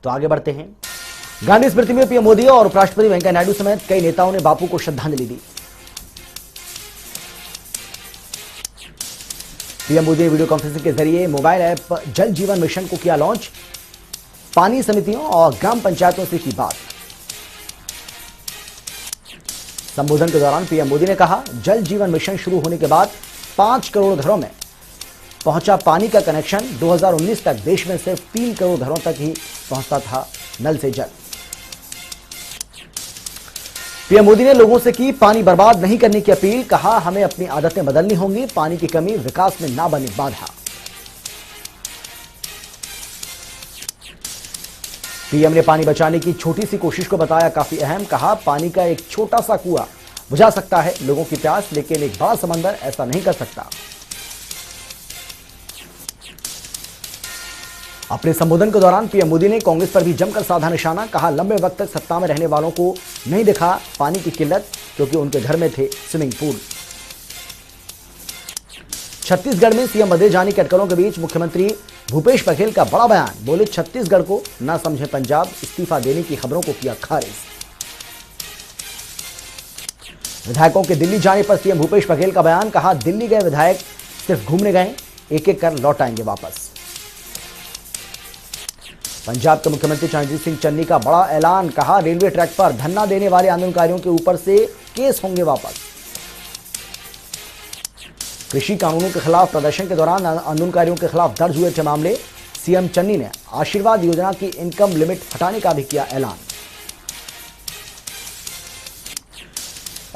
तो आगे बढ़ते हैं। गांधी स्मृति में पीएम मोदी और उपराष्ट्रपति वेंकैया नायडू समेत कई नेताओं ने बापू को श्रद्धांजलि दी। पीएम मोदी ने वीडियो कॉन्फ्रेंसिंग के जरिए मोबाइल ऐप जल जीवन मिशन को किया लॉन्च। पानी समितियों और ग्राम पंचायतों से की बात। संबोधन के दौरान पीएम मोदी ने कहा, जल जीवन मिशन शुरू होने के बाद 5 करोड़ घरों में पहुंचा पानी का कनेक्शन। 2019 तक देश में सिर्फ 3 करोड़ घरों तक ही पहुंचता था नल से जल। पीएम मोदी ने लोगों से की पानी बर्बाद नहीं करने की अपील। कहा, हमें अपनी आदतें बदलनी होंगी, पानी की कमी विकास में ना बने बाधा। पीएम ने पानी बचाने की छोटी सी कोशिश को बताया काफी अहम। कहा, पानी का एक छोटा सा कुआं बुझा सकता है लोगों की प्यास, लेकिन एक बड़ा समंदर ऐसा नहीं कर सकता। अपने संबोधन के दौरान पीएम मोदी ने कांग्रेस पर भी जमकर साधा निशाना। कहा, लंबे वक्त तक सत्ता में रहने वालों को नहीं दिखा पानी की किल्लत, क्योंकि उनके घर में थे स्विमिंग पूल। छत्तीसगढ़ में सीएम बदले जाने के अटकलों के बीच मुख्यमंत्री भूपेश बघेल का बड़ा बयान। बोले, छत्तीसगढ़ को ना समझे पंजाब, इस्तीफा देने की खबरों को किया खारिज। विधायकों के दिल्ली जाने पर सीएम भूपेश बघेल का बयान। कहा, दिल्ली गए विधायक सिर्फ घूमने गए, एक एक कर लौट आएंगे वापस। पंजाब के मुख्यमंत्री चरणजीत सिंह चन्नी का बड़ा ऐलान। कहा, रेलवे ट्रैक पर धरना देने वाले आंदोलनकारियों के ऊपर से केस होंगे वापस। कृषि कानूनों के खिलाफ प्रदर्शन के दौरान आंदोलनकारियों के खिलाफ दर्ज हुए थे मामले। सीएम चन्नी ने आशीर्वाद योजना की इनकम लिमिट हटाने का भी किया ऐलान।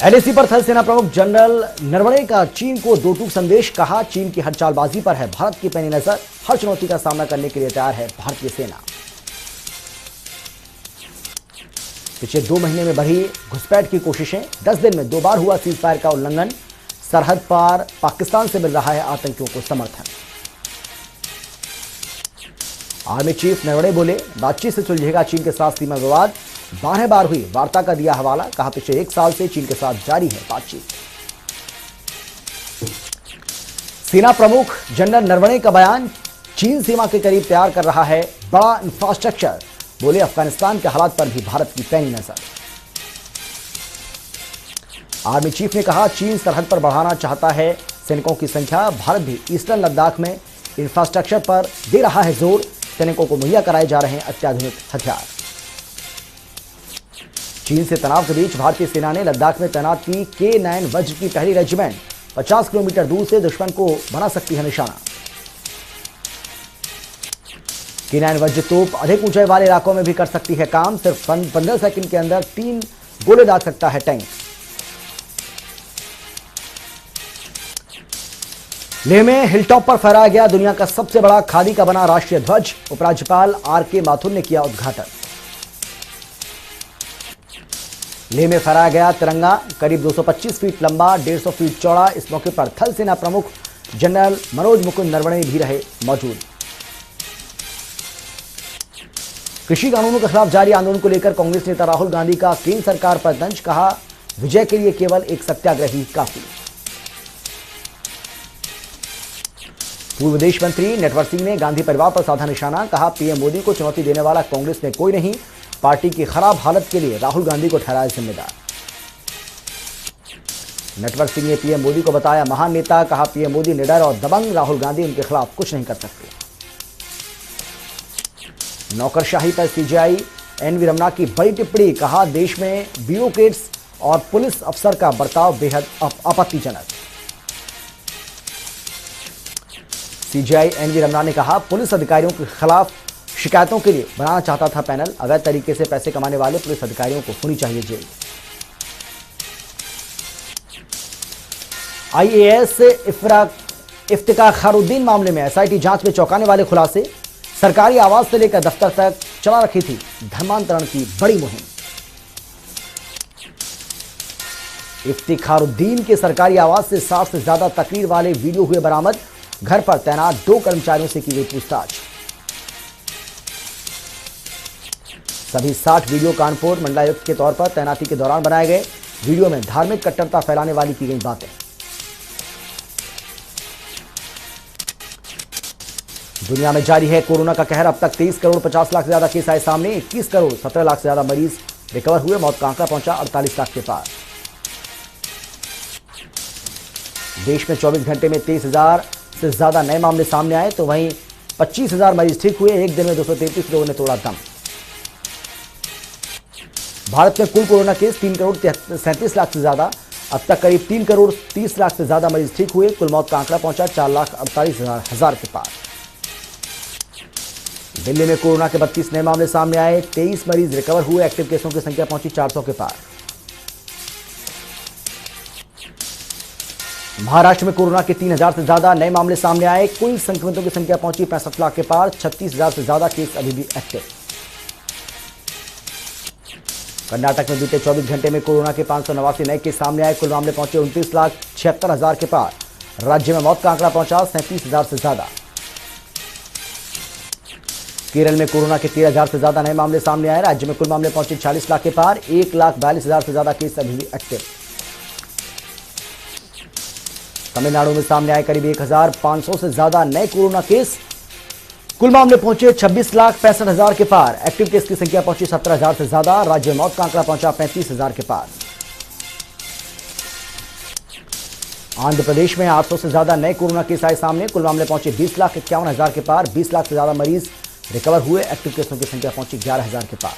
एलएसी पर थल सेना प्रमुख जनरल नरवणे का चीन को दो टूक संदेश। कहा, चीन की हर चालबाजी पर है भारत की पैनी नजर, हर चुनौती का सामना करने के लिए तैयार है भारतीय सेना। पिछले 2 महीने में बढ़ी घुसपैठ की कोशिशें, 10 दिन में 2 बार हुआ सीज फायर का उल्लंघन। सरहद पार पाकिस्तान से मिल रहा है आतंकियों को समर्थन। आर्मी चीफ नरवणे बोले, बातचीत से सुलझेगा चीन के साथ सीमा विवाद। 12 बार हुई वार्ता का दिया हवाला। कहा, पिछले 1 साल से चीन के साथ जारी है बातचीत। सेना प्रमुख जनरल नरवणे का बयान। चीन सीमा के करीब तैयार कर रहा है बड़ा इंफ्रास्ट्रक्चर। बोले, अफगानिस्तान के हालात पर भी भारत की पैनी नजर। आर्मी चीफ ने कहा, चीन सरहद पर बढ़ाना चाहता है सैनिकों की संख्या। भारत भी ईस्टर्न लद्दाख में इंफ्रास्ट्रक्चर पर दे रहा है जोर। सैनिकों को मुहैया कराए जा रहे हैं अत्याधुनिक हथियार। चीन से तनाव के बीच भारतीय सेना ने लद्दाख में तैनात की K9 वज्र की पहली रेजिमेंट। 50 किलोमीटर दूर से दुश्मन को बना सकती है निशाना। K9 वज्र तोप अधिक ऊंचाई वाले इलाकों में भी कर सकती है काम। सिर्फ 15 सेकंड के अंदर 3 गोले दाग सकता है टैंक। लेह में हिलटॉप पर फहराया गया दुनिया का सबसे बड़ा खादी का बना राष्ट्रीय ध्वज। उपराज्यपाल RK माथुर ने किया उद्घाटन। लेह में फहराया गया तिरंगा करीब 225 फीट लंबा, 150 फीट चौड़ा। इस मौके पर थल सेना प्रमुख जनरल मनोज मुकुंद नरवणे भी रहे मौजूद। कृषि कानूनों के खिलाफ जारी आंदोलन को लेकर कांग्रेस नेता राहुल गांधी का केंद्र सरकार पर तंज। कहा, विजय के लिए केवल एक सत्याग्रह ही काफी। पूर्व विदेश मंत्री नटवर सिंह ने गांधी परिवार पर साधा निशाना। कहा, पीएम मोदी को चुनौती देने वाला कांग्रेस में कोई नहीं। पार्टी की खराब हालत के लिए राहुल गांधी को ठहराया जिम्मेदार। नटवर सिंह ने पीएम मोदी को बताया महान नेता। कहा, पीएम मोदी निडर और दबंग, राहुल गांधी उनके खिलाफ कुछ नहीं कर सकते। नौकरशाही पर सीजेआई एनवी रमना की बड़ी टिप्पणी। कहा, देश में ब्यूरोक्रेट्स और पुलिस अफसर का बर्ताव बेहद आपत्तिजनक। सीजेआई एनवी रमना ने कहा, पुलिस अधिकारियों के खिलाफ शिकायतों के लिए बनाना चाहता था पैनल। अवैध तरीके से पैसे कमाने वाले पुलिस अधिकारियों को होनी चाहिए जेल। आईएएस इफ्तिखारुद्दीन मामले में एसआईटी जांच में चौंकाने वाले खुलासे। सरकारी आवास से लेकर दफ्तर तक चला रखी थी धर्मांतरण की बड़ी मुहिम। इफ्तिखारुद्दीन के सरकारी आवास से 60 से ज्यादा तकरीर वाले वीडियो हुए बरामद। घर पर तैनात 2 कर्मचारियों से की गई पूछताछ। सभी 60 वीडियो कानपुर मंडलायुक्त के तौर पर तैनाती के दौरान बनाए गए। वीडियो में धार्मिक कट्टरता फैलाने वाली की गई बातें। दुनिया में जारी है कोरोना का कहर। अब तक 23 करोड़ 50 लाख से ज्यादा केस आए सामने। 21 करोड़ 17 लाख से ज्यादा मरीज रिकवर हुए। मौत का आंकड़ा पहुंचा 48 लाख के पार। देश में 24 घंटे में 23,000 से ज्यादा नए मामले सामने आए, तो वहीं 25,000 मरीज ठीक हुए। एक दिन में 233 लोगों ने तोड़ा दम। भारत में कुल कोरोना केस 3 करोड़ 37 लाख से ज्यादा। अब तक करीब 3 करोड़ 30 लाख से ज्यादा मरीज ठीक हुए। कुल मौत का आंकड़ा पहुंचा 4,48,000 के पार। दिल्ली में कोरोना के 32 नए मामले सामने आए। 23 मरीज रिकवर हुए। एक्टिव केसों की संख्या पहुंची 400 के पार। महाराष्ट्र में कोरोना के 3,000 से ज्यादा नए मामले सामने आए। कुल संक्रमितों की संख्या पहुंची 65 लाख के पार। 36,000 से ज्यादा केस अभी भी एक्टिव। कर्नाटक में बीते 24 घंटे में कोरोना के 589 नए केस सामने आए। कुल मामले पहुंचे 29,76,000 के पार। राज्य में मौत का आंकड़ा पहुंचा 37,000 से ज्यादा। केरल में कोरोना के 13,000 से ज्यादा नए मामले सामने आए। राज्य में कुल मामले पहुंचे 40 लाख के पार। 1,42,000 से ज्यादा केस अभी भी एक्टिव। तमिलनाडु में सामने आए करीब 1,500 से ज्यादा नए कोरोना केस। कुल मामले पहुंचे 26,65,000 के पार। एक्टिव केस की संख्या पहुंची 17,000 से ज्यादा। राज्य में मौत का आंकड़ा पहुंचा 35,000 के पार। आंध्र प्रदेश में 800 से ज्यादा नए कोरोना केस आए सामने। कुल मामले पहुंचे 20,51,000 के पार। 20 लाख से ज्यादा मरीज रिकवर हुए। एक्टिव केसों की संख्या पहुंची 11,000 के पार।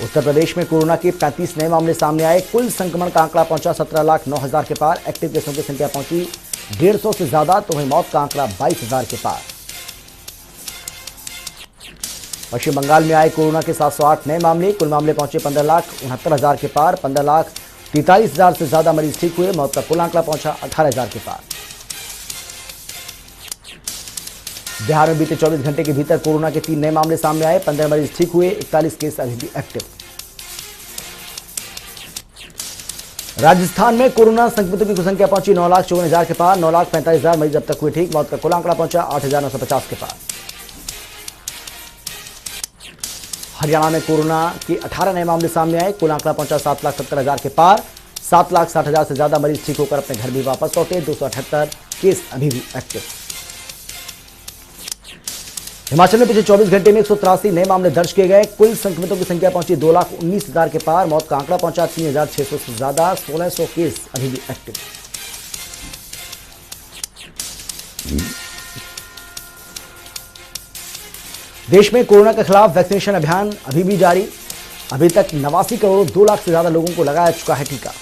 उत्तर प्रदेश में कोरोना के 35 नए मामले सामने आए। कुल संक्रमण का आंकड़ा पहुंचा 17,09,000 के पार। एक्टिव केसों की संख्या पहुंची 150 से ज्यादा, तो वहीं मौत का आंकड़ा 22,000 के पार। पश्चिम बंगाल में आए कोरोना के 708 नए मामले। कुल मामले पहुंचे 15,69,000 के पार। 15,43,000 से ज्यादा मरीज ठीक हुए। मौत का कुल आंकड़ा पहुंचा 18,000 के पार। बिहार में बीते 24 घंटे के भीतर कोरोना के 3 नए मामले सामने आए। 15 मरीज ठीक हुए। 41 केस अभी भी एक्टिव। राजस्थान में कोरोना संक्रमितों की कुल संख्या पहुंची 9,54,000 के पार। 9,45,000 मरीज अब तक हुए ठीक। मौत का कुल आंकड़ा पहुंचा 8,950 के पार। हरियाणा में कोरोना के 18 नए मामले सामने आए। कुल आंकड़ा पहुंचा 7,70,000 के पार। 7,60,000 से ज्यादा मरीज ठीक होकर अपने घर भी वापस लौटे। 278 केस अभी भी एक्टिव। हिमाचल में पिछले 24 घंटे में 183 नए मामले दर्ज किए गए। कुल संक्रमितों की संख्या पहुंची 2,19,000 के पार। मौत का आंकड़ा पहुंचा 3,600 से ज्यादा। 1,600 केस अभी भी एक्टिव। देश में कोरोना के खिलाफ वैक्सीनेशन अभियान अभी भी जारी। अभी तक 89 करोड़ 2 लाख से ज्यादा लोगों को लगाया चुका है टीका।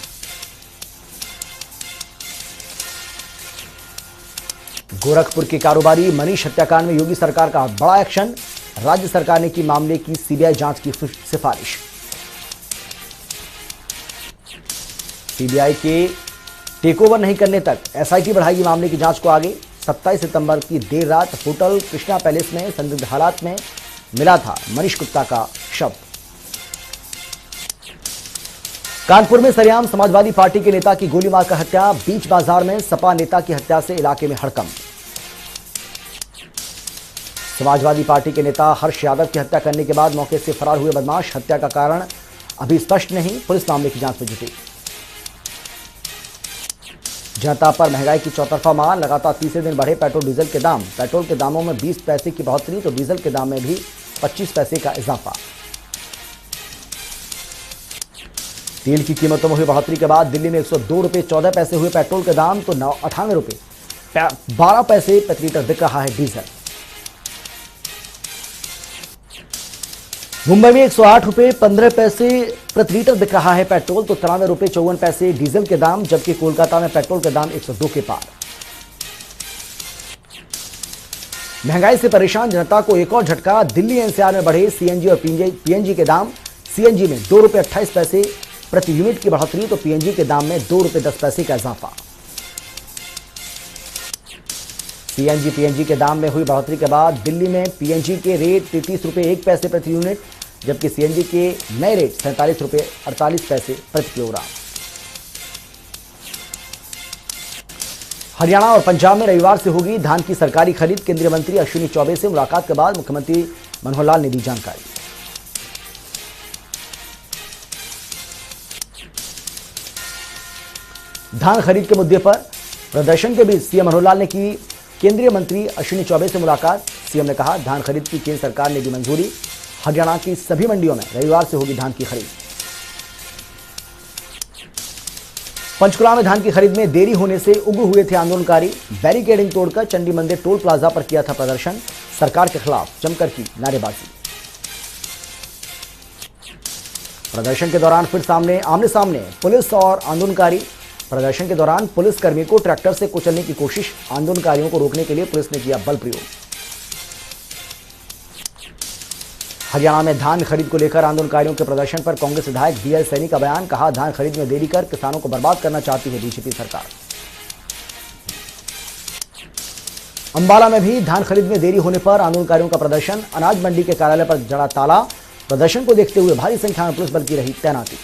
गोरखपुर के कारोबारी मनीष हत्याकांड में योगी सरकार का बड़ा एक्शन। राज्य सरकार ने की मामले की सीबीआई जांच की सिफारिश। सीबीआई के टेकओवर नहीं करने तक एसआईटी बढ़ाएगी मामले की जांच को आगे। 27 सितंबर की देर रात होटल कृष्णा पैलेस में संदिग्ध हालात में मिला था मनीष गुप्ता का शव। कानपुर में सरेआम समाजवादी पार्टी के नेता की गोली मारकर हत्या। बीच बाजार में सपा नेता की हत्या से इलाके में हड़कंप। समाजवादी पार्टी के नेता हर्ष यादव की हत्या करने के बाद मौके से फरार हुए बदमाश। हत्या का कारण अभी स्पष्ट नहीं। पुलिस मामले की जांच में जुटी। जनता पर महंगाई की चौतरफा मार। लगातार तीसरे दिन बढ़े पेट्रोल डीजल के दाम। पेट्रोल के दामों में 20 पैसे की बढ़ोतरी, तो डीजल के दाम में भी 25 पैसे का इजाफा। तेल की कीमतों में हुई बढ़ोतरी के बाद दिल्ली में 102 रुपये 14 पैसे हुए पेट्रोल के दाम, तो 98 रुपये 12 पैसे प्रति लीटर बिक रहा है डीजल। मुंबई में 108 रुपये 15 पैसे प्रति लीटर बिक रहा है पेट्रोल, तो 93 रुपये 54 पैसे डीजल के दाम। जबकि कोलकाता में पेट्रोल के दाम 102 के पार। महंगाई से परेशान जनता को एक और झटका। दिल्ली एनसीआर में बढ़े सीएनजी और पीएनजी के दाम। सीएनजी में 2 रुपये 28 पैसे प्रति यूनिट की बढ़ोतरी, तो पीएनजी के दाम में 2 रुपये 10 पैसे का इजाफा। सीएनजी पीएनजी के दाम में हुई बढ़ोतरी के बाद दिल्ली में पीएनजी के रेट 33 रुपये 1 पैसे प्रति यूनिट, जबकि सीएनजी के नए रेट 47 रुपये 48 पैसे प्रति किलोग्राम। हरियाणा और पंजाब में रविवार से होगी धान की सरकारी खरीद। केंद्रीय मंत्री अश्विनी चौबे से मुलाकात के बाद मुख्यमंत्री मनोहर लाल ने दी जानकारी। धान खरीद के मुद्दे पर प्रदर्शन के बीच सीएम मनोहर लाल ने की केंद्रीय मंत्री अश्विनी चौबे से मुलाकात। सीएम ने कहा, धान खरीद की केंद्र सरकार ने दी मंजूरी। हरियाणा की सभी मंडियों में रविवार से होगी धान की खरीद। पंचकुला में धान की खरीद में देरी होने से उग्र हुए थे आंदोलनकारी। बैरिकेडिंग तोड़कर चंडी मंदिर टोल प्लाजा पर किया था प्रदर्शन। सरकार के खिलाफ जमकर की नारेबाजी। प्रदर्शन के दौरान फिर आमने सामने पुलिस और आंदोलनकारी। प्रदर्शन के दौरान पुलिसकर्मी को ट्रैक्टर से कुचलने की कोशिश। आंदोलनकारियों को रोकने के लिए पुलिस ने किया बल प्रयोग। हरियाणा में धान खरीद को लेकर आंदोलनकारियों के प्रदर्शन पर कांग्रेस विधायक बीएल सैनी का बयान। कहा, धान खरीद में देरी कर किसानों को बर्बाद करना चाहती है बीजेपी सरकार। अंबाला में भी धान खरीद में देरी होने पर आंदोलनकारियों का प्रदर्शन। अनाज मंडी के कार्यालय पर जड़ा ताला। प्रदर्शन को देखते हुए भारी संख्या में पुलिस बल की रही तैनाती।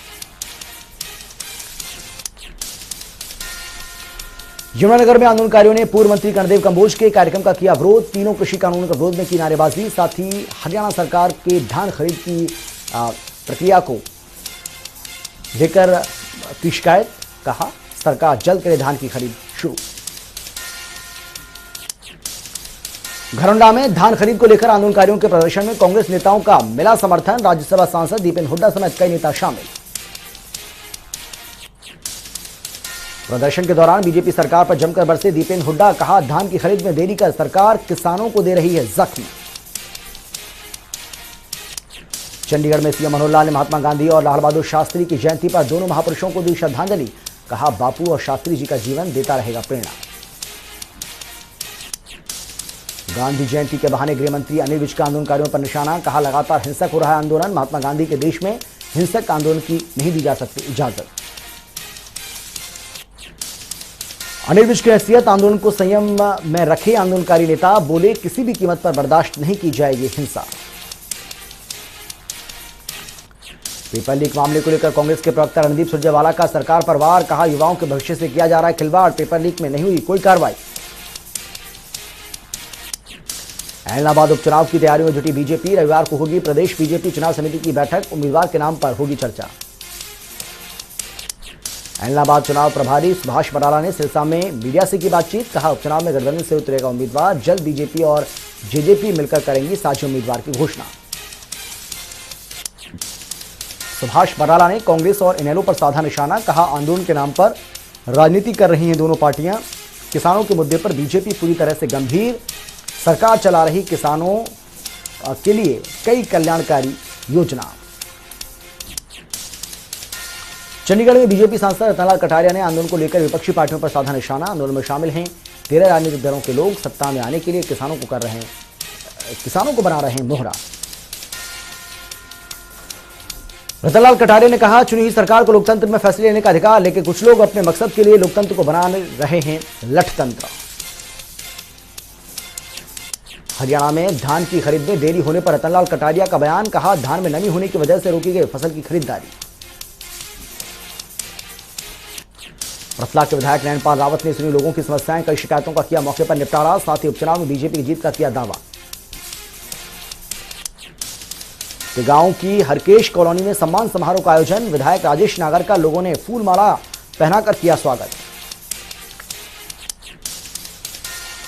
यमुनानगर में आंदोलनकारियों ने पूर्व मंत्री कर्णदेव कंबोज के कार्यक्रम का किया विरोध। तीनों कृषि कानूनों के विरोध में की नारेबाजी। साथ ही हरियाणा सरकार के धान खरीद की प्रक्रिया को लेकर की शिकायत। कहा, सरकार जल्द करे धान की खरीद शुरू। घरौंडा में धान खरीद को लेकर आंदोलनकारियों के प्रदर्शन में कांग्रेस नेताओं का मिला समर्थन। राज्यसभा सांसद दीपेन हुड्डा समेत कई नेता शामिल। प्रदर्शन के दौरान बीजेपी सरकार पर जमकर बरसे दीपेन हुड्डा। कहा, धान की खरीद में देरी कर सरकार किसानों को दे रही है जख्म। चंडीगढ़ में सीएम मनोहर लाल ने महात्मा गांधी और लाल बहादुर शास्त्री की जयंती पर दोनों महापुरुषों को दी श्रद्धांजलि। कहा, बापू और शास्त्री जी का जीवन देता रहेगा प्रेरणा। गांधी जयंती के बहाने गृह मंत्री अनिल विज का आंदोलनकारियों पर निशाना। कहा, लगातार हिंसक हो रहा है आंदोलन। महात्मा गांधी के देश में हिंसक आंदोलन की नहीं दी जा सकती इजाजत। अनिल विज की हैसियत आंदोलन को संयम में रखे आंदोलनकारी नेता। बोले, किसी भी कीमत पर बर्दाश्त नहीं की जाएगी हिंसा। पेपर लीक मामले को लेकर कांग्रेस के प्रवक्ता रणदीप सुरजेवाला का सरकार पर वार। कहा, युवाओं के भविष्य से किया जा रहा है खिलवाड़। पेपर लीक में नहीं हुई कोई कार्रवाई। एलनाबाद उपचुनाव की तैयारियों में जुटी बीजेपी। रविवार को होगी प्रदेश बीजेपी चुनाव समिति की बैठक। उम्मीदवार के नाम पर होगी चर्चा। एलनाबाद चुनाव प्रभारी सुभाष बराला ने सिरसा में मीडिया से की बातचीत। कहा, उपचुनाव में गठबंधन से उतरेगा उम्मीदवार। जल्द बीजेपी और जेजेपी मिलकर करेंगी साझी उम्मीदवार की घोषणा। सुभाष बराला ने कांग्रेस और इनेलो पर साधा निशाना। कहा, आंदोलन के नाम पर राजनीति कर रही हैं दोनों पार्टियां। किसानों के मुद्दे पर बीजेपी पूरी तरह से गंभीर। सरकार चला रही किसानों के लिए कई कल्याणकारी योजना। चंडीगढ़ में बीजेपी सांसद रतनलाल कटारिया ने आंदोलन को लेकर विपक्षी पार्टियों पर साधा निशाना। आंदोलन में शामिल हैं 13 राजनीतिक दलों के लोग। सत्ता में आने के लिए किसानों को बना रहे हैं मोहरा। रतनलाल कटारिया ने कहा, चुनी हुई सरकार को लोकतंत्र में फैसले लेने का अधिकार, लेकिन कुछ लोग अपने मकसद के लिए लोकतंत्र को बना रहे हैं लठतंत्र। हरियाणा में धान की खरीद में देरी होने पर रतनलाल कटारिया का बयान। कहा, धान में नमी होने की वजह से रोकी गई फसल की खरीदारी। रतला के विधायक नयनपाल रावत ने सुनी लोगों की समस्याएं। कई शिकायतों का किया मौके पर निपटारा। साथ ही उपचुनाव में बीजेपी की जीत का किया दावा। गांव की हरकेश कॉलोनी में सम्मान समारोह का आयोजन। विधायक राजेश नागर का लोगों ने फूल माला पहनाकर किया स्वागत।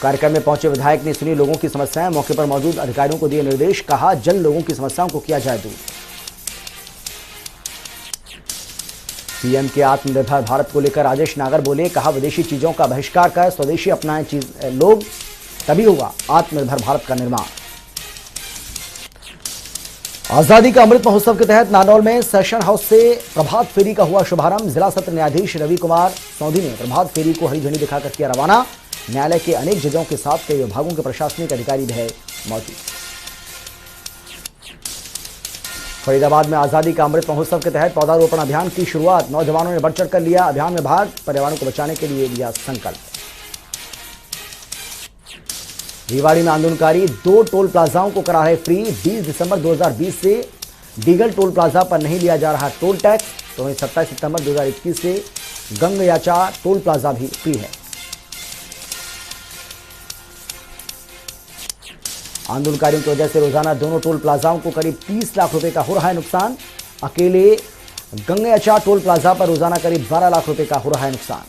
कार्यक्रम में पहुंचे विधायक ने सुनी लोगों की समस्याएं। मौके पर मौजूद अधिकारियों को दिए निर्देश। कहा, जल्द लोगों की समस्याओं को किया जाए दूर। पीएम के आत्मनिर्भर भारत को लेकर राजेश नागर बोले। कहा, विदेशी चीजों का बहिष्कार कर स्वदेशी अपनाएं लोग, तभी होगा आत्मनिर्भर भारत का निर्माण। आजादी का अमृत महोत्सव के तहत नारनौल में सेशन हाउस से प्रभात फेरी का हुआ शुभारंभ। जिला सत्र न्यायाधीश रवि कुमार सौधी ने प्रभात फेरी को हरी झंडी दिखाकर किया रवाना। न्यायालय के अनेक जजों के साथ कई विभागों के प्रशासनिक अधिकारी भी मौजूद। फरीदाबाद में आजादी का अमृत महोत्सव के तहत पौधारोपण अभियान की शुरुआत। नौजवानों ने बढ़ चढ़ कर लिया अभियान में भाग। पर्यावरण को बचाने के लिए लिया संकल्प। रेवाड़ी में आंदोलनकारी 2 टोल प्लाजाओं को करा रहे फ्री। 20 दिसंबर 2020 से डीगल टोल प्लाजा पर नहीं लिया जा रहा टोल टैक्स। तो वहीं 27 सितंबर 2021 से गंगयाचा टोल प्लाजा भी फ्री है। आंदोलनकारियों की वजह से रोजाना दोनों टोल प्लाजाओं को करीब 30 लाख रुपए का हो रहा है नुकसान। अकेले गंगयाचा टोल प्लाजा पर रोजाना करीब 12 लाख रुपए का हो रहा है नुकसान।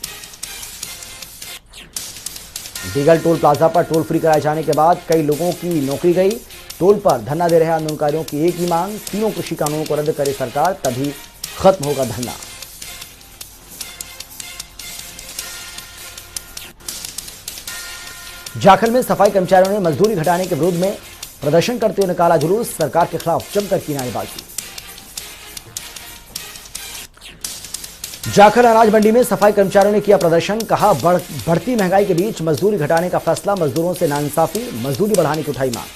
रीगल टोल प्लाजा पर टोल फ्री कराए जाने के बाद कई लोगों की नौकरी गई। टोल पर धरना दे रहे आंदोलनकारियों की एक ही मांग, तीनों कृषि कानूनों को रद्द करे सरकार, तभी खत्म होगा धरना। जाखल में सफाई कर्मचारियों ने मजदूरी घटाने के विरोध में प्रदर्शन करते हुए निकाला जुलूस, सरकार के खिलाफ जमकर की नारेबाजी। जाखल अनाज मंडी में सफाई कर्मचारियों ने किया प्रदर्शन, कहा बढ़ती महंगाई के बीच मजदूरी घटाने का फैसला, मजदूरों से नाइंसाफी, मजदूरी बढ़ाने की उठाई मांग।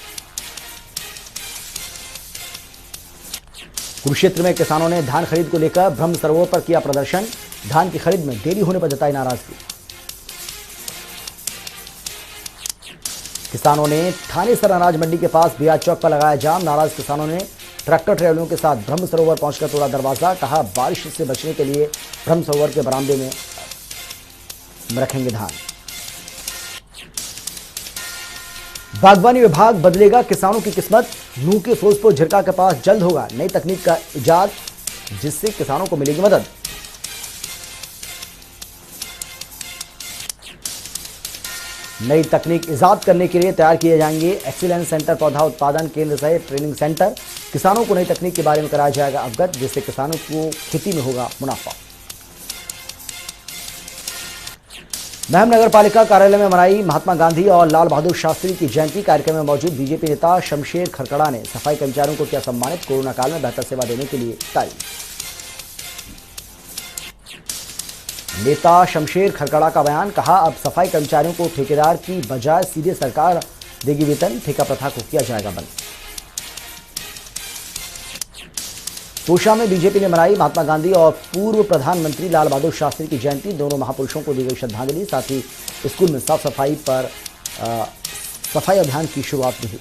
कुरुक्षेत्र में किसानों ने धान खरीद को लेकर ब्रह्म सरोवर पर किया प्रदर्शन, धान की खरीद में देरी होने पर जताई नाराजगी। किसानों ने थानेसर अनाज मंडी के पास बिया चौक पर लगाया जाम, नाराज किसानों ने ट्रैक्टर ट्रेलरों के साथ ब्रह्म सरोवर पहुंचकर तोड़ा दरवाजा, कहा बारिश से बचने के लिए ब्रह्म सरोवर के बरामदे में रखेंगे धान। बागवानी विभाग बदलेगा किसानों की किस्मत, नूह के फिरोजपुर झिरका के पास जल्द होगा नई तकनीक का इजाद, जिससे किसानों को मिलेगी मदद। नई तकनीक इजाद करने के लिए तैयार किए जाएंगे एक्सीलेंस सेंटर, पौधा उत्पादन केंद्र सहित ट्रेनिंग सेंटर। किसानों को नई तकनीक के बारे में कराया जाएगा अवगत, जिससे किसानों को खेती में होगा मुनाफा। महम नगर पालिका कार्यालय में मनाई महात्मा गांधी और लाल बहादुर शास्त्री की जयंती, कार्यक्रम में मौजूद बीजेपी नेता शमशेर खरकड़ा ने सफाई कर्मचारियों को किया सम्मानित, कोरोना काल में बेहतर सेवा देने के लिए तारीफ। नेता शमशेर खरकड़ा का बयान, कहा अब सफाई कर्मचारियों को ठेकेदार की बजाय सीधे सरकार देगी वेतन, ठेका प्रथा को किया जाएगा बंद। तोशा में बीजेपी ने मनाई महात्मा गांधी और पूर्व प्रधानमंत्री लाल बहादुर शास्त्री की जयंती, दोनों महापुरुषों को दी गई श्रद्धांजलि, साथ ही स्कूल में साफ सफाई पर सफाई अभियान की शुरुआत भी हुई।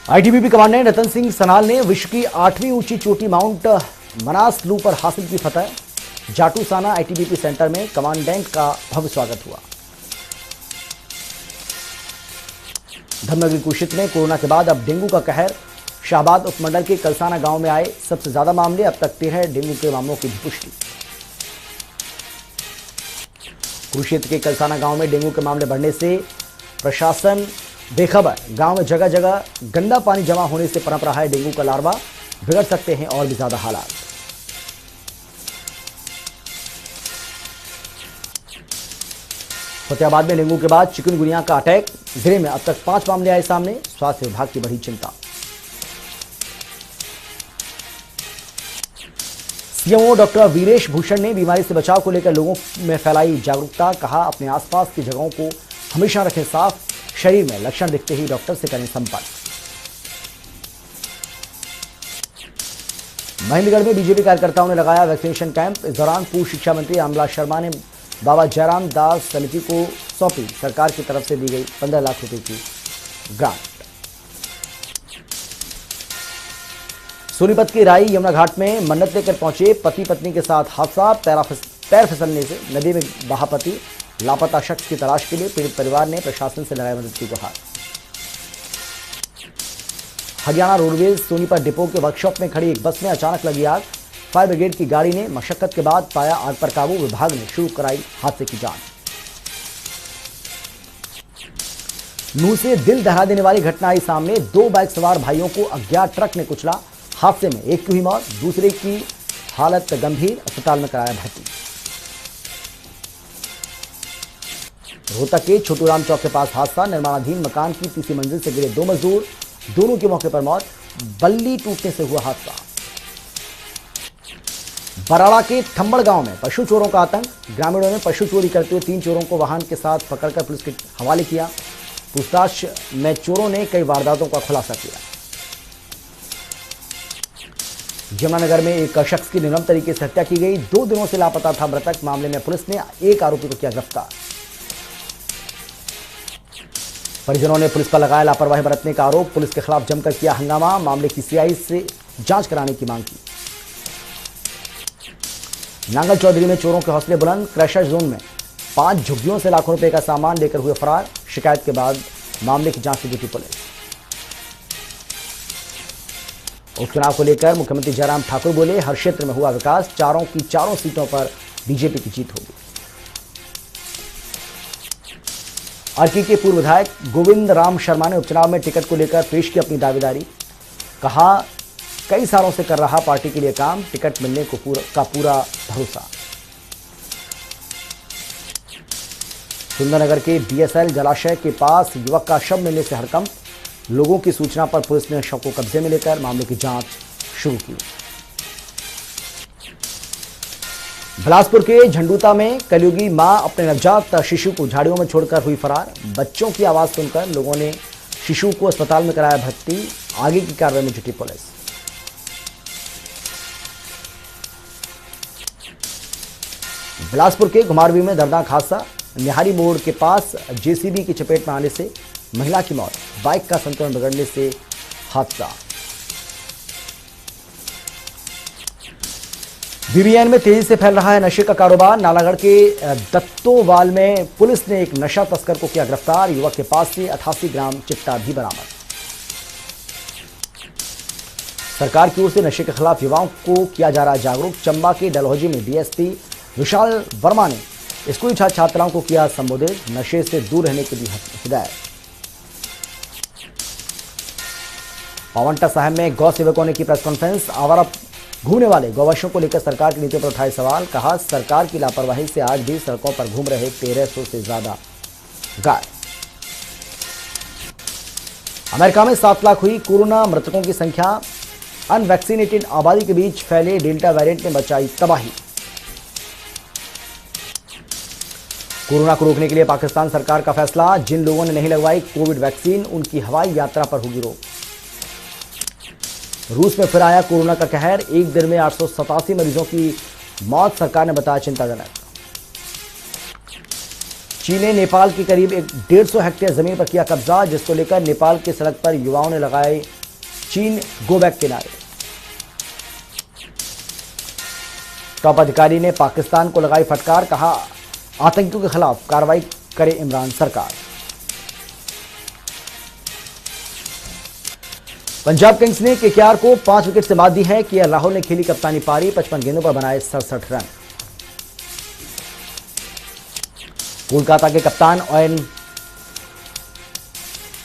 आईटीबीपी कमांडेंट रतन सिंह सनाल ने विश्व की 8वीं ऊंची चोटी माउंट मनास लू पर हासिल की फतह, जाटूसाना आईटीबीपी सेंटर में कमांडेंट का भव्य स्वागत हुआ। धर्मनगरी कुरुक्षेत्र में कोरोना के बाद अब डेंगू का कहर, शाहबाद उपमंडल के कलसाना गांव में आए सबसे ज्यादा मामले, अब तक 13 डेंगू के मामलों की पुष्टि। कुरुक्षेत्र के कलसाना गांव में डेंगू के मामले बढ़ने से प्रशासन बेखबर, गांव में जगह जगह गंदा पानी जमा होने से पनप रहा है डेंगू का लार्वा, बिगड़ सकते हैं और भी ज्यादा हालात। फतेहाबाद में डेंगू के बाद चिकनगुनिया का अटैक, जिले में अब तक 5 मामले आए सामने, स्वास्थ्य विभाग की बढ़ी चिंता। सीएमओ डॉक्टर वीरेश भूषण ने बीमारी से बचाव को लेकर लोगों में फैलाई जागरूकता, कहा अपने आसपास की जगहों को हमेशा रखें साफ, शरीर में लक्षण दिखते ही डॉक्टर से करें संपर्क। महेंद्रगढ़ में बीजेपी कार्यकर्ताओं ने लगाया वैक्सीनेशन कैंप, इस दौरान पूर्व शिक्षा मंत्री आमला शर्मा ने बाबा जयराम दास समिति को सौंपी सरकार की तरफ से दी गई 15 लाख रुपए की ग्रांट। सोनीपत की राई यमुना घाट में मन्नत लेकर पहुंचे पति पत्नी के साथ हादसा, पैर फिसलने से नदी में बहा पति, लापता शख्स की तलाश के लिए पीड़ित परिवार ने प्रशासन से लगाई मदद की गुहार। हरियाणा रोडवेज सोनीपत डिपो के वर्कशॉप में खड़ी एक बस में अचानक लगी आग, फायर ब्रिगेड की गाड़ी ने मशक्कत के बाद पाया आग पर काबू, विभाग ने शुरू कराई हादसे की जांच। नूह से दिल दहला देने वाली घटना आई सामने, 2 बाइक सवार भाइयों को अज्ञात ट्रक ने कुचला, हादसे में एक की हुई मौत, दूसरे की हालत गंभीर, अस्पताल में कराया भर्ती। रोहतक के छोटूराम चौक के पास हादसा, निर्माणाधीन मकान की तीसरी मंजिल से गिरे 2 मजदूर, दोनों की मौके पर मौत, बल्ली टूटने से हुआ हादसा। बराड़ा के थंबड़ गांव में पशु चोरों का आतंक, ग्रामीणों ने पशु चोरी करते हुए 3 चोरों को वाहन के साथ पकड़कर पुलिस के हवाले किया, पूछताछ में चोरों ने कई वारदातों का खुलासा किया। यमुनानगर में एक शख्स की निर्मम तरीके से हत्या की गई, 2 दिनों से लापता था मृतक, मामले में पुलिस ने एक आरोपी को किया गिरफ्तार। परिजनों ने पुलिस पर लगाया लापरवाही बरतने का आरोप, पुलिस के खिलाफ जमकर किया हंगामा, मामले की सीआई से जांच कराने की मांग की। नांगल चौधरी में चोरों के हौसले बुलंद, क्रैशर जोन में 5 झुग्गियों से लाखों रुपए का सामान लेकर हुए फरार, शिकायत के बाद मामले की जांच में जुटी पुलिस। उपचुनाव को लेकर मुख्यमंत्री जयराम ठाकुर बोले, हर क्षेत्र में हुआ विकास, चारों की चारों सीटों पर बीजेपी की जीत होगी। अर्की के पूर्व विधायक गोविंद राम शर्मा ने उपचुनाव में टिकट को लेकर पेश की अपनी दावेदारी। कहा, कई सालों से कर रहा पार्टी के लिए काम, टिकट मिलने को पूरा भरोसा। सुंदरनगर के बीएसएल जलाशय के पास युवक का शव मिलने से हड़कंप। लोगों की सूचना पर पुलिस ने शव को कब्जे में लेकर मामले की जांच शुरू की। बिलासपुर के झंडूता में कलयुगी मां अपने नवजात शिशु को झाड़ियों में छोड़कर हुई फरार। बच्चों की आवाज सुनकर लोगों ने शिशु को अस्पताल में कराया भर्ती। आगे की कार्रवाई में जुटी पुलिस। बिलासपुर के घुमारवी में दर्दनाक हादसा। निहारी मोड़ के पास जेसीबी की चपेट में आने से महिला की मौत। बाइक का संतुलन बिगड़ने से हादसा। बीबीएन में तेजी से फैल रहा है नशे का कारोबार। नालागढ़ के दत्तोवाल में पुलिस ने एक नशा तस्कर को किया गिरफ्तार। युवक के पास से 88 ग्राम चिट्टा भी बरामद। सरकार की ओर से नशे के खिलाफ युवाओं को किया जा रहा जागरूक। चंबा के डलहौजी में डीएसपी विशाल वर्मा ने स्कूली छात्र छात्राओं को किया संबोधित। नशे से दूर रहने की दी हिदायत। पावंटा साहब में गौ सेवकों ने की प्रेस कॉन्फ्रेंस। आवारा घूमने वाले गौवंशों को लेकर सरकार की नीति पर उठाए सवाल। कहा, सरकार की लापरवाही से आज भी सड़कों पर घूम रहे 1300 से ज्यादा गाय। अमेरिका में 7 लाख हुई कोरोना मृतकों की संख्या। अनवैक्सीनेटेड आबादी के बीच फैले डेल्टा वेरिएंट ने मचाई तबाही। कोरोना को रोकने के लिए पाकिस्तान सरकार का फैसला। जिन लोगों ने नहीं लगवाई कोविड वैक्सीन, उनकी हवाई यात्रा पर होगी रोक। रूस में फिर आया कोरोना का कहर। एक दिन में 887 मरीजों की मौत, सरकार ने बताया चिंताजनक। चीन ने नेपाल के करीब 150 हेक्टेयर जमीन पर किया कब्जा, जिसको लेकर नेपाल की सड़क पर युवाओं ने लगाए चीन गो बैक के नारे। टॉप अधिकारी ने पाकिस्तान को लगाई फटकार। कहा, आतंकियों के खिलाफ कार्रवाई करे इमरान सरकार। पंजाब किंग्स ने केकेआर को 5 विकेट से मात दी है। केएल राहुल ने खेली कप्तानी पारी। 55 गेंदों पर बनाए 67 रन। कोलकाता के कप्तान ओवेन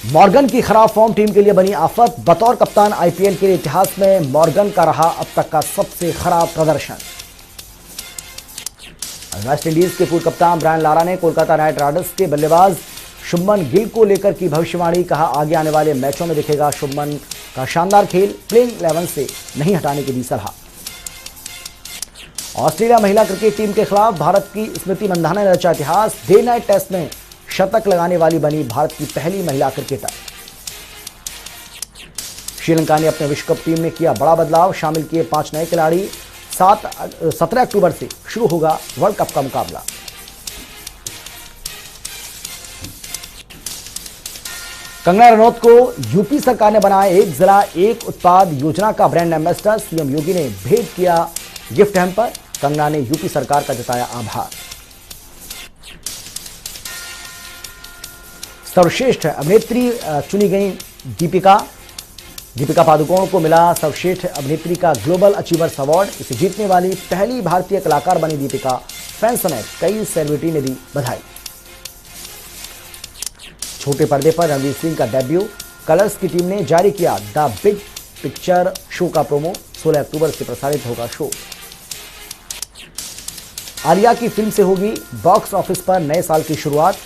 मॉर्गन की खराब फॉर्म टीम के लिए बनी आफत। बतौर कप्तान आईपीएल के इतिहास में मॉर्गन का रहा अब तक का सबसे खराब प्रदर्शन। वेस्ट इंडीज के पूर्व कप्तान ब्रायन लारा ने कोलकाता नाइट राइडर्स के बल्लेबाज शुभमन गिल को लेकर की भविष्यवाणी। कहा, आगे आने वाले मैचों में दिखेगा शुभमन का शानदार खेल। प्लेइंग 11 से नहीं हटाने की दी सलाह। ऑस्ट्रेलिया महिला क्रिकेट टीम के खिलाफ भारत की स्मृति मंधाना ने रचा इतिहास। डे नाइट टेस्ट में शतक लगाने वाली बनी भारत की पहली महिला क्रिकेटर। श्रीलंका ने अपने विश्व कप टीम में किया बड़ा बदलाव। शामिल किए 5 नए खिलाड़ी। 17 अक्टूबर से शुरू होगा वर्ल्ड कप का मुकाबला। कंगना रनौत को यूपी सरकार ने बनाया एक जिला एक उत्पाद योजना का ब्रांड एम्बेसडर। सीएम योगी ने भेंट किया गिफ्ट हैम्पर। कंगना ने यूपी सरकार का जताया आभार। सर्वश्रेष्ठ अभिनेत्री चुनी गई दीपिका पादुकोण को मिला सर्वश्रेष्ठ अभिनेत्री का ग्लोबल अचीवर्स अवार्ड। इसे जीतने वाली पहली भारतीय कलाकार बनी दीपिका। फैंस समेत कई सेलिब्रिटी ने दी बधाई। छोटे पर्दे पर रणवीर सिंह का डेब्यू। कलर्स की टीम ने जारी किया द बिग पिक्चर शो का प्रोमो। 16 अक्टूबर से प्रसारित होगा शो। आलिया की फिल्म से होगी बॉक्स ऑफिस पर नए साल की शुरुआत।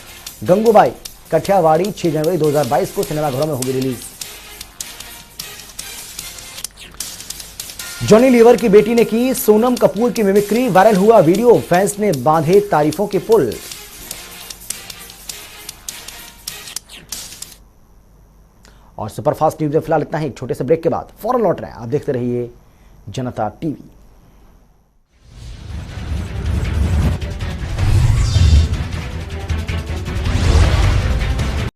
गंगूबाई कठियावाड़ी 6 जनवरी 2022 को सिनेमाघरों में होगी रिलीज। जॉनी लीवर की बेटी ने की सोनम कपूर की मिमिक्री। वायरल हुआ वीडियो। फैंस ने बांधे तारीफों के पुल। और सुपरफास्ट न्यूज में फिलहाल इतना ही। छोटे से ब्रेक के बाद फौरन लौट रहे हैं। आप देखते रहिए जनता टीवी।